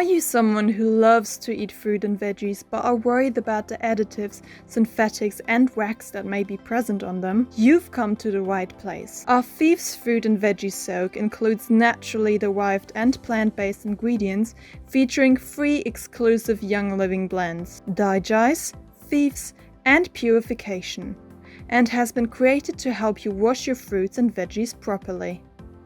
you someone who loves to eat fruit and veggies but are worried about the additives, synthetics and wax that may be present on them? You've come to the right place. Our Thieves Fruit and Veggie Soak includes naturally derived and plant-based ingredients featuring 3 exclusive Young Living blends: Di-Gize, Thieves and Purification, and has been created to help you wash your fruits and veggies properly.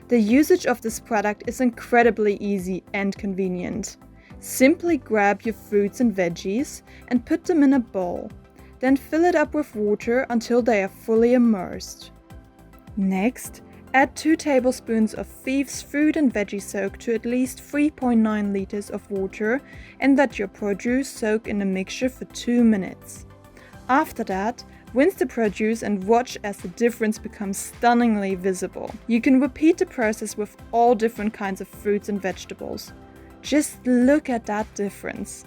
The usage of this product is incredibly easy and convenient. Simply grab your fruits and veggies and put them in a bowl, then fill it up with water until they are fully immersed. Next, add 2 tablespoons of Thieves Fruit and Veggie Soak to at least 3.9 liters of water and let your produce soak in the mixture for 2 minutes. After that, rinse the produce and watch as the difference becomes stunningly visible. You can repeat the process with all different kinds of fruits and vegetables. Just look at that difference.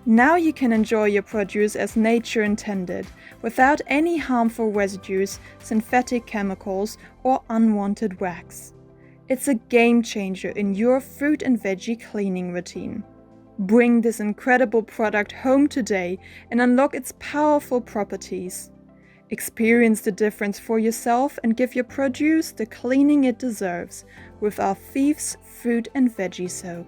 Now you can enjoy your produce as nature intended, without any harmful residues, synthetic chemicals, or unwanted wax. It's a game changer in your fruit and veggie cleaning routine. Bring this incredible product home today and unlock its powerful properties. Experience the difference for yourself and give your produce the cleaning it deserves with our Thieves Fruit and Veggie Soak.